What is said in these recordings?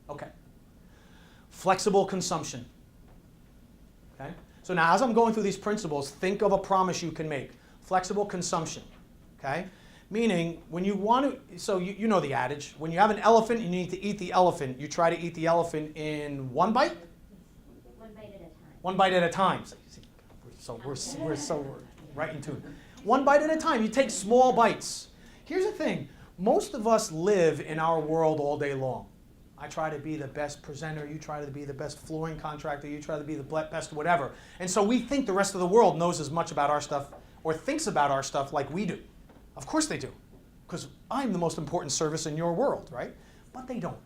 Okay. Flexible consumption. Okay? So now as I'm going through these principles, think of a promise you can make. Flexible consumption. Okay? Meaning, when you want to, so you know the adage, when you have an elephant, you need to eat the elephant. You try to eat the elephant in one bite? One bite at a time. One bite at a time. We're so right in tune. One bite at a time. You take small bites. Here's the thing. Most of us live in our world all day long. I try to be the best presenter. You try to be the best flooring contractor. You try to be the best whatever. And so we think the rest of the world knows as much about our stuff or thinks about our stuff like we do. Of course they do, because I'm the most important service in your world, right? But they don't,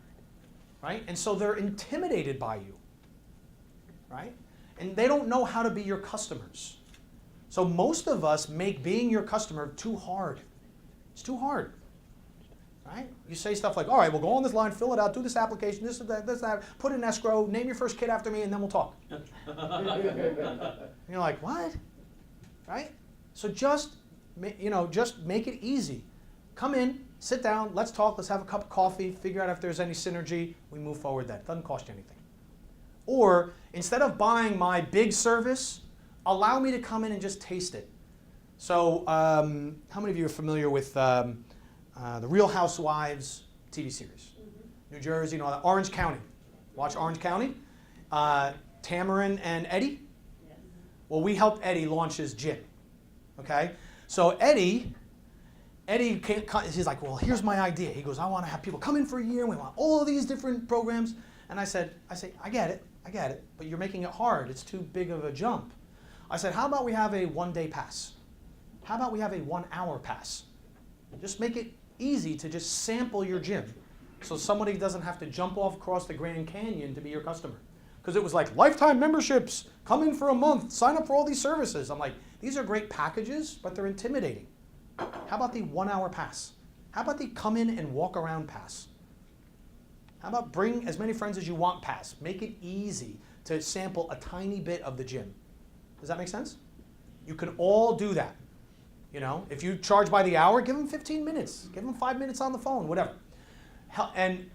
right? And so they're intimidated by you, right? And they don't know how to be your customers. So most of us make being your customer too hard. It's too hard, right? You say stuff like, all right, we'll go on this line, fill it out, do this application, this, that, put it in escrow, name your first kid after me, and then we'll talk. And you're like, what? Right? So just make it easy. Come in, sit down, let's talk, let's have a cup of coffee, figure out if there's any synergy, we move forward then. It doesn't cost you anything. Or instead of buying my big service, allow me to come in and just taste it. So how many of you are familiar with the Real Housewives TV series? Mm-hmm. New Jersey, Orange County. Watch Orange County? Tamarin and Eddie? Yes. Well, we helped Eddie launch his gym. Okay? So Eddie, he's like, well, here's my idea. He goes, I want to have people come in for a year, and we want all of these different programs. And I say, I get it, but you're making it hard. It's too big of a jump. I said, how about we have a one-day pass? How about we have a 1-hour pass? Just make it easy to just sample your gym so somebody doesn't have to jump off across the Grand Canyon to be your customer. Because it was like, lifetime memberships, come in for a month, sign up for all these services. I'm like, these are great packages, but they're intimidating. How about the 1-hour pass? How about the come in and walk around pass? How about bring as many friends as you want pass? Make it easy to sample a tiny bit of the gym. Does that make sense? You can all do that. If you charge by the hour, give them 15 minutes. Give them 5 minutes on the phone, whatever. And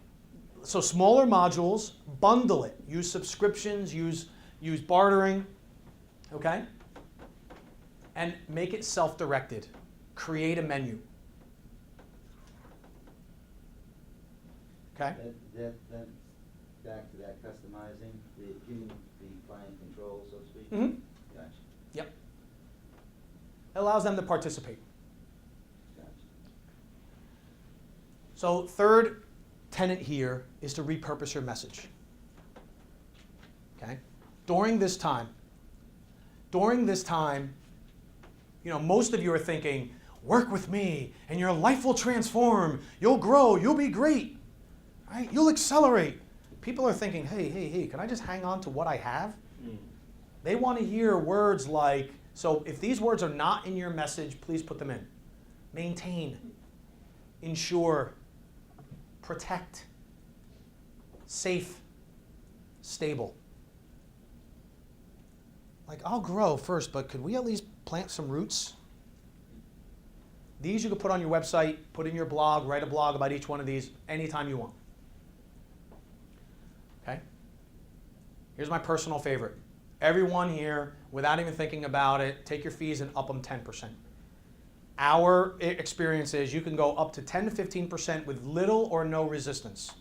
so smaller modules, bundle it. Use subscriptions, use bartering, okay? And make it self-directed. Create a menu. Okay? That back to that customizing, giving the client control, so to speak. Mm-hmm. Gotcha. Yep. It allows them to participate. Gotcha. So third tenet here is to repurpose your message. Okay? During this time, most of you are thinking, work with me and your life will transform, you'll grow, you'll be great, right? You'll accelerate. People are thinking, hey, can I just hang on to what I have? They want to hear words like, so if these words are not in your message, please put them in. Maintain, ensure, protect, safe, stable. Like, I'll grow first, but could we at least plant some roots? These you could put on your website, put in your blog, write a blog about each one of these anytime you want. Okay? Here's my personal favorite. Everyone here, without even thinking about it, take your fees and up them 10%. Our experience is you can go up to 10 to 15% with little or no resistance.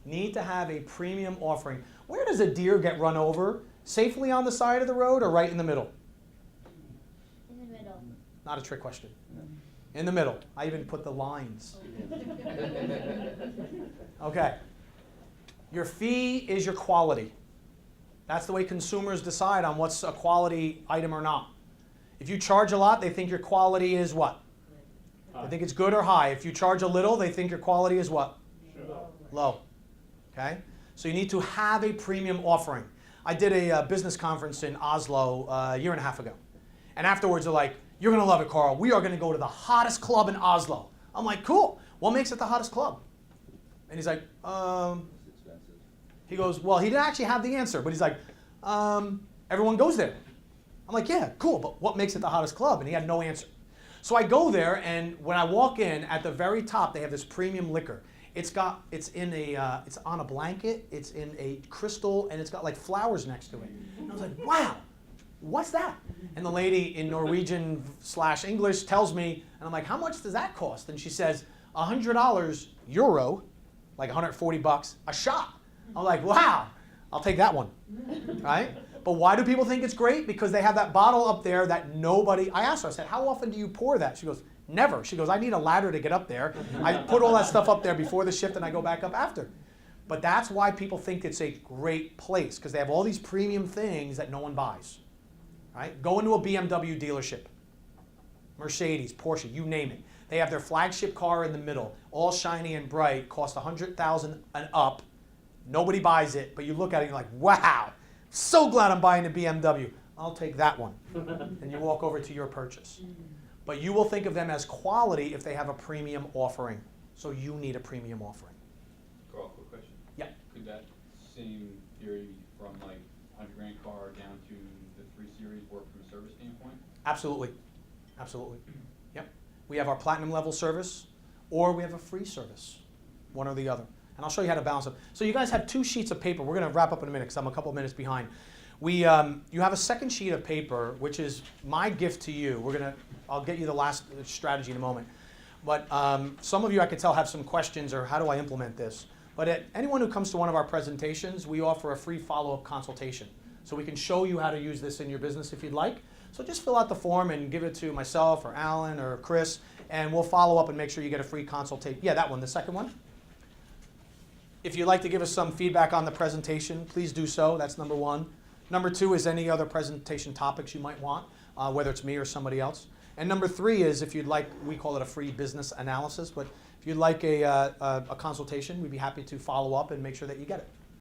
Need to have a premium offering. Where does a deer get run over? Safely on the side of the road or right in the middle? In the middle. Not a trick question. In the middle. I even put the lines. Okay. Your fee is your quality. That's the way consumers decide on what's a quality item or not. If you charge a lot, they think your quality is what? They think it's good or high. If you charge a little, they think your quality is what? Low. Okay? So you need to have a premium offering. I did a business conference in Oslo a year and a half ago. And afterwards they're like, you're going to love it, Carl. We are going to go to the hottest club in Oslo. I'm like, cool. What makes it the hottest club? And he's like, he goes, well, he didn't actually have the answer, but he's like, everyone goes there. I'm like, yeah, cool, but what makes it the hottest club? And he had no answer. So I go there, and when I walk in, at the very top, they have this premium liquor. It's on a blanket, it's in a crystal, and it's got like flowers next to it. And I was like, wow, what's that? And the lady in Norwegian/English tells me, and I'm like, how much does that cost? And she says, $100 euro, like 140 bucks, a shot. I'm like, wow, I'll take that one, right? But why do people think it's great? Because they have that bottle up there that nobody, I asked her, I said, how often do you pour that? She goes, never. She goes, I need a ladder to get up there. I put all that stuff up there before the shift and I go back up after. But that's why people think it's a great place, because they have all these premium things that no one buys, right? Go into a BMW dealership, Mercedes, Porsche, you name it. They have their flagship car in the middle, all shiny and bright, cost $100,000 and up. Nobody buys it, but you look at it and you're like, wow, so glad I'm buying a BMW. I'll take that one. And you walk over to your purchase. But you will think of them as quality if they have a premium offering. So you need a premium offering. Carl, quick question. Yeah. Could that same theory from like $100,000 car down to the 3 Series work from a service standpoint? Absolutely. Absolutely. Yep. We have our platinum level service, or we have a free service, one or the other. And I'll show you how to balance them. So you guys have 2 sheets of paper. We're going to wrap up in a minute because I'm a couple minutes behind. You have a second sheet of paper, which is my gift to you. I'll get you the last strategy in a moment. But some of you, I could tell, have some questions or how do I implement this. But anyone who comes to one of our presentations, we offer a free follow-up consultation. So we can show you how to use this in your business if you'd like. So just fill out the form and give it to myself or Alan or Chris, and we'll follow up and make sure you get a free consultation. Yeah, that one, the second one. If you'd like to give us some feedback on the presentation, please do so. That's number 1. Number 2 is any other presentation topics you might want, whether it's me or somebody else. And number 3 is, if you'd like, we call it a free business analysis, but if you'd like a consultation, we'd be happy to follow up and make sure that you get it.